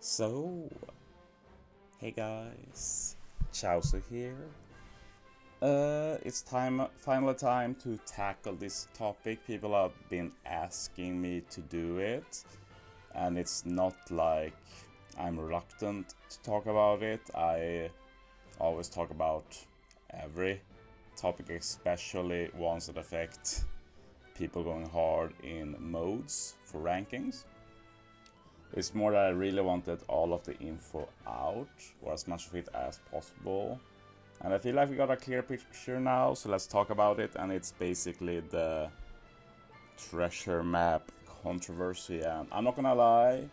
So, hey guys, Chauzu here. It's finally time to tackle this topic. People have been asking me to do it, and it's not like I'm reluctant to talk about it. I always talk about every topic, especially ones that affect people going hard in modes for rankings. It's more that I really wanted all of the info out, or as much of it as possible. And I feel like we got a clear picture now, so let's talk about it. And it's basically the treasure map controversy. And I'm not gonna lie,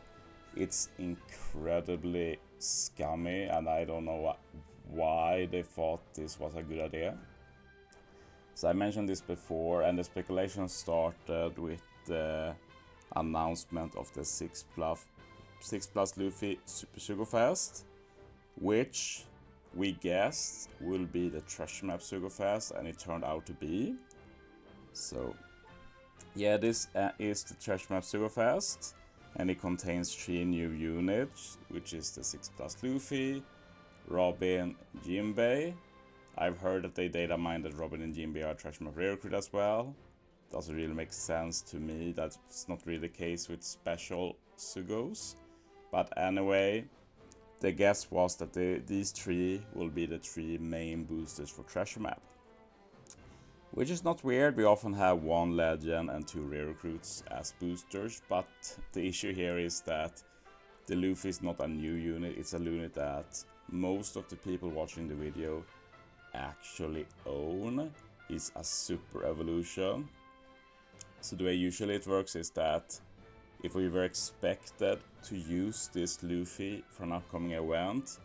it's incredibly scummy, and I don't know why they thought this was a good idea. So I mentioned this before, and the speculation started with the announcement of the 6 plus Luffy Super Sugo Fest, which we guessed will be the treasure map Sugo Fest, and it turned out to be. So yeah, this is the treasure map Sugo Fest, and it contains 3 new units, which is the 6 plus Luffy, Robin, Jinbei. I've heard that they data mined that Robin and Jinbei are treasure map rare recruit as well. Doesn't really make sense to me. That's not really the case with special Sugos. But anyway, the guess was that these 3 will be the 3 main boosters for treasure map. Which is not weird. We often have 1 legend and 2 rare recruits as boosters, but the issue here is that the Luffy is not a new unit. It's a unit that most of the people watching the video actually own. It's a super evolution. So the way usually it works is that if we were expected to use this Luffy for an upcoming event,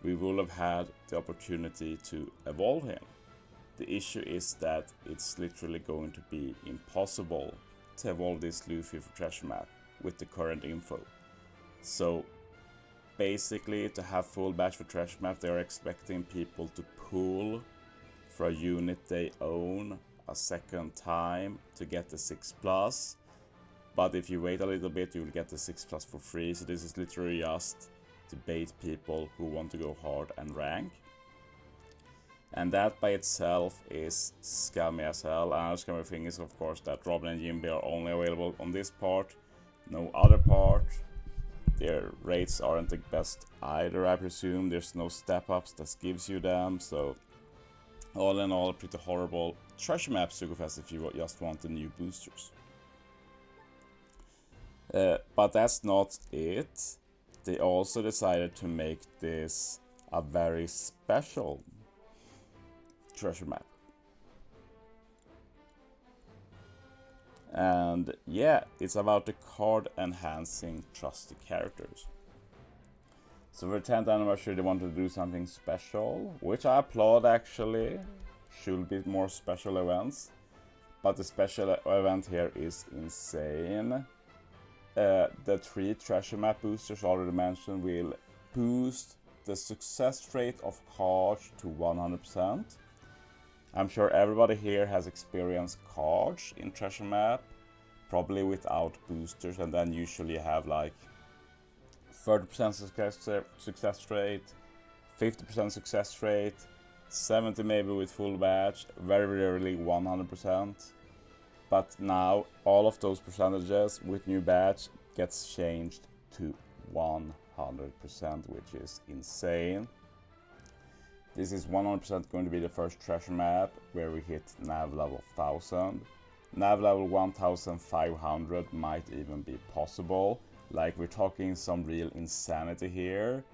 we will have had the opportunity to evolve him. The issue is that it's literally going to be impossible to evolve this Luffy for treasure map with the current info. So basically, to have full batch for treasure map, they are expecting people to pool for a unit they own a second time to get the 6 plus. But if you wait a little bit, you will get the 6 plus for free. So this is literally just to bait people who want to go hard and rank. And that by itself is scummy as hell. Another scummy thing is of course that Robin and Jinbei are only available on this part, no other part. Their rates aren't the best either, I presume. There's no step ups that gives you them. So all in all, pretty horrible treasure map Sugo Fest if you just want the new boosters. But that's not it. They also decided to make this a very special treasure map. And yeah, it's about the card enhancing trusted characters. So for the 10th anniversary, they wanted to do something special, which I applaud actually. Should be more special events. But the special event here is insane. The 3 treasure map boosters already mentioned will boost the success rate of cards to 100%. I'm sure everybody here has experienced cards in treasure map, probably without boosters, and then usually have like 30% success rate, 50% success rate, 70 maybe with full batch, very rarely 100%. But now all of those percentages with new batch gets changed to 100%, which is insane. This is 100% going to be the first treasure map where we hit nav level 1000. Nav level 1500 might even be possible. Like, we're talking some real insanity here.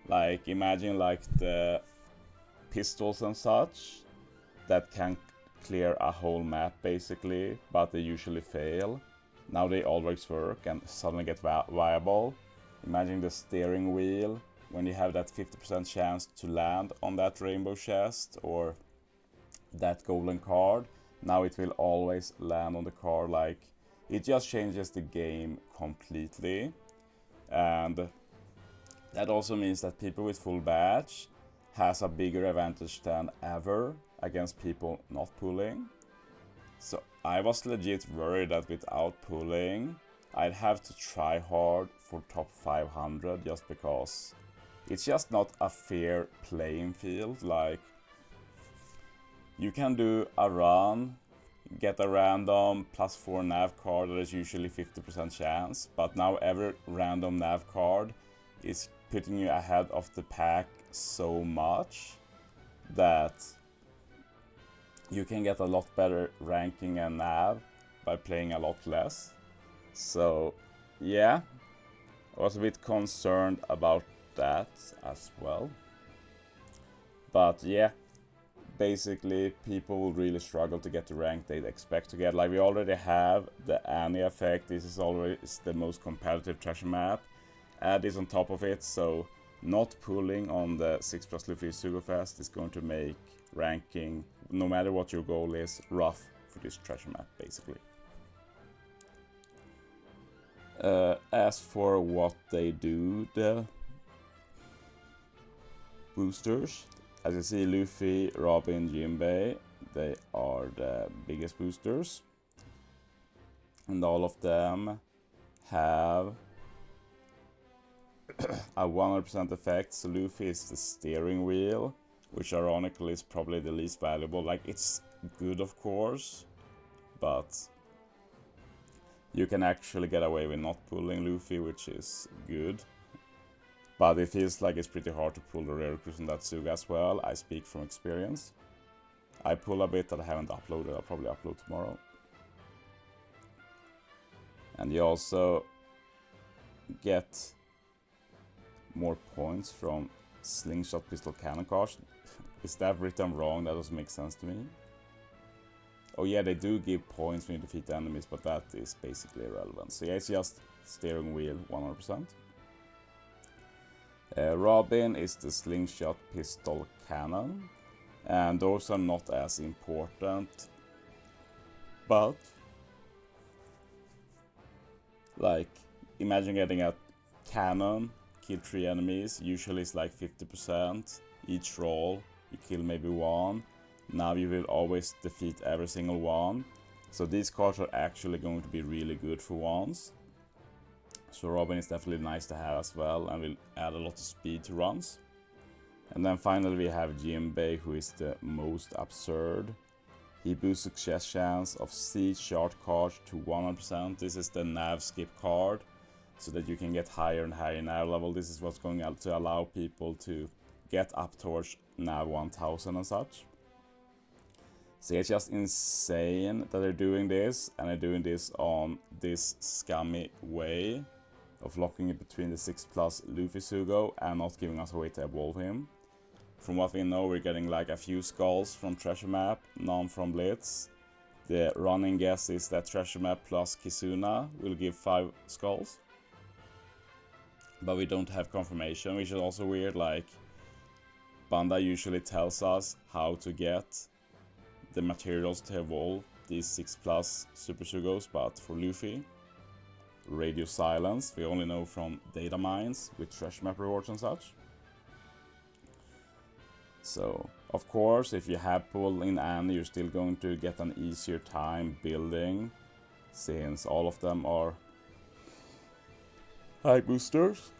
Like, imagine like the pistols and such that can clear a whole map basically, but they usually fail. Now they always work and suddenly get viable. Imagine the steering wheel when you have that 50% chance to land on that rainbow chest or that golden card. Now it will always land on the card. Like, it just changes the game completely. And that also means that people with full batch has a bigger advantage than ever against people not pulling. So I was legit worried that without pulling, I'd have to try hard for top 500 just because it's just not a fair playing field. Like, you can do a run, get a random +4 nav card that is usually 50% chance, but now every random nav card is putting you ahead of the pack so much that you can get a lot better ranking and nav by playing a lot less. So yeah, I was a bit concerned about that as well. But yeah, basically people will really struggle to get the rank they'd expect to get. Like, we already have the Anni effect. This is always the most competitive treasure map. Add this on top of it, so not pulling on the 6+ Luffy Sugo Fest is going to make ranking, no matter what your goal is, rough for this treasure map, basically. As for what they do, the boosters, as you see, Luffy, Robin, Jinbei, they are the biggest boosters. And all of them have a 100% effect. So Luffy is the steering wheel, which ironically is probably the least valuable. Like, it's good of course, but you can actually get away with not pulling Luffy, which is good. But it feels like it's pretty hard to pull the rare recruits on that Suga as well. I speak from experience. I pull a bit that I haven't uploaded. I'll probably upload tomorrow. And you also get more points from slingshot pistol cannon cards. Is that written wrong? That doesn't make sense to me. Oh yeah, they do give points when you defeat enemies, but that is basically irrelevant. So yeah, it's just steering wheel 100%. Robin is the slingshot pistol cannon, and those are not as important. But like, imagine getting a cannon, kill 3 enemies, usually it's like 50%. Each roll, you kill maybe 1. Now you will always defeat every single one. So these cards are actually going to be really good for once. So Robin is definitely nice to have as well, and will add a lot of speed to runs. And then finally we have Jinbei, who is the most absurd. He boosts success chance of siege shard cards to 100%. This is the nav skip card, so that you can get higher and higher nav level. This is what's going to allow people to get up towards nav 1000 and such. So it's just insane that they're doing this, and they're doing this on this scummy way of locking it between the 6+ Luffy Sugo and not giving us a way to evolve him. From what we know, we're getting like a few skulls from Treasure Map, none from Blitz. The running guess is that Treasure Map plus Kizuna will give 5 skulls. But we don't have confirmation, which is also weird. Like, Bandai usually tells us how to get the materials to evolve these 6+ Super Sugos, but for Luffy, radio silence. We only know from data mines with treasure map rewards and such. So, of course, if you have pulled in Anni, you're still going to get an easier time building, since all of them are high boosters.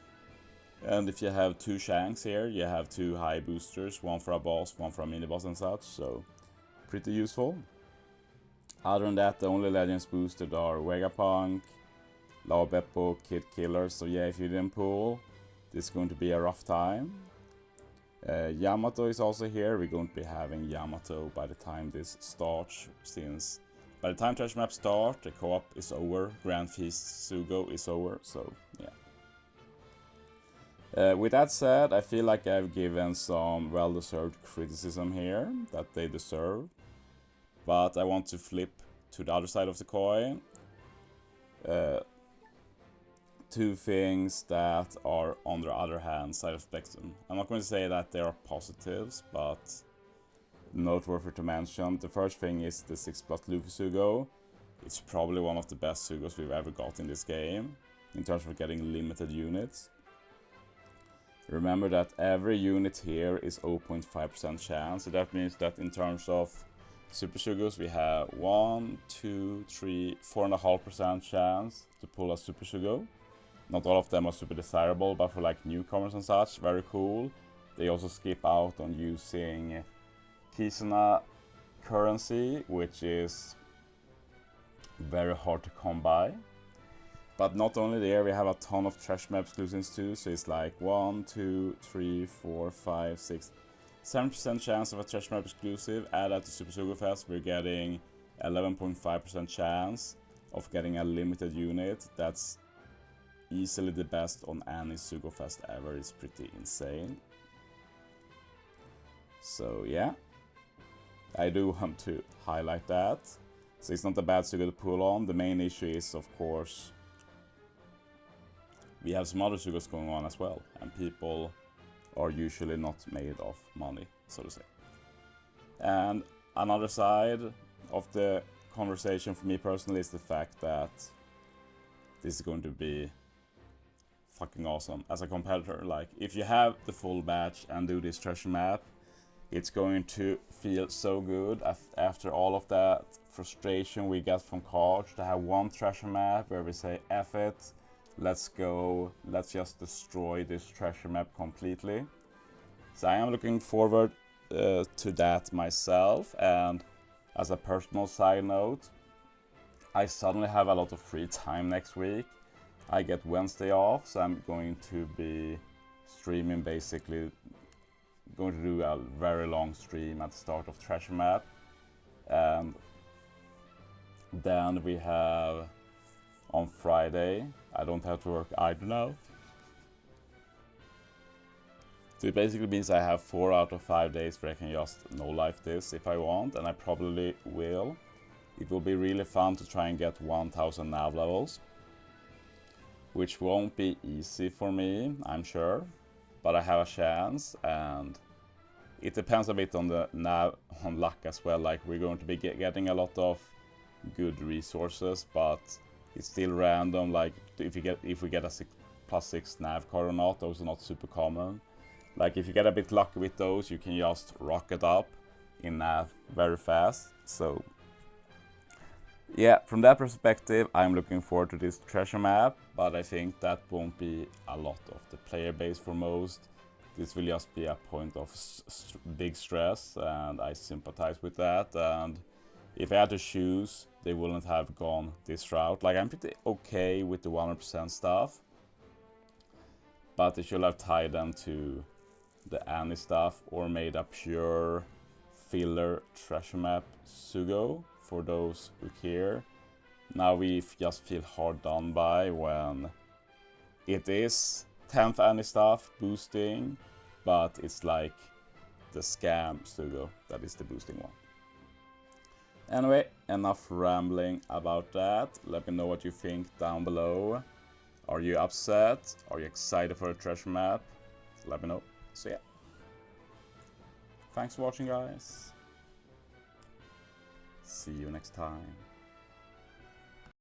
And if you have 2 Shanks here, you have 2 high boosters, one for a boss, one for a mini boss and such, so pretty useful. Other than that, the only legends boosted are Vegapunk, Lao Beppo, Kid Killer, so yeah, if you didn't pull, this is going to be a rough time. Yamato is also here. We're going to be having Yamato by the time this starts, since by the time Treasure Map start, the co-op is over, Grand Feast Sugo is over, so yeah. With that said, I feel like I've given some well-deserved criticism here that they deserve, but I want to flip to the other side of the coin. 2 things that are on the other hand side of the spectrum. I'm not going to say that they are positives, but noteworthy to mention. The first thing is the 6+ Luffy Sugo. It's probably one of the best Sugos we've ever got in this game, in terms of getting limited units. Remember that every unit here is 0.5% chance, so that means that in terms of Super Sugos, we have 1, 2, 3, 4.5% chance to pull a Super Sugo. Not all of them are super desirable, but for like newcomers and such, very cool. They also skip out on using Kisuna currency, which is very hard to come by. But not only there, we have a ton of trash map exclusives too, so it's like 1, 2, 3, 4, 5, 6, 7% chance of a trash map exclusive. Add that to Super Sugo Fest, we're getting 11.5% chance of getting a limited unit. That's easily the best on any Sugo Fest ever. It's pretty insane. So yeah, I do want to highlight that. So it's not a bad Sugo to pull on. The main issue is, of course, we have some other Sugos going on as well, and people are usually not made of money, so to say. And another side of the conversation for me personally is the fact that this is going to be fucking awesome as a competitor. Like, if you have the full batch and do this treasure map, it's going to feel so good after all of that frustration we get from cards to have one treasure map where we say, F it, let's go, let's just destroy this treasure map completely. So I am looking forward to that myself. And as a personal side note, I suddenly have a lot of free time next week. I get Wednesday off, so I'm going to be streaming, basically going to do a very long stream at the start of treasure map. And then we have on Friday, I don't have to work either now. So it basically means I have 4 out of 5 days where I can just no-life this if I want, and I probably will. It will be really fun to try and get 1000 nav levels, which won't be easy for me, I'm sure, but I have a chance, and it depends a bit on the on luck as well. Like, we're going to be getting a lot of good resources, but it's still random. Like, if we get a +6 nav card or not, those are not super common. Like, if you get a bit lucky with those, you can just rocket up in nav very fast. So yeah, from that perspective, I'm looking forward to this treasure map, but I think that won't be a lot of the player base for most. This will just be a point of big stress, and I sympathize with that. And if I had to choose, they wouldn't have gone this route. Like, I'm pretty okay with the 100% stuff, but they should have tied them to the Anni stuff or made a pure filler treasure map Sugo for those who care. Now we just feel hard done by when it is 10th Anni stuff boosting, but it's like the scam Sugo that is the boosting one. Anyway, enough rambling about that. Let me know what you think down below. Are you upset? Are you excited for a treasure map? Let me know. So yeah. Thanks for watching, guys. See you next time.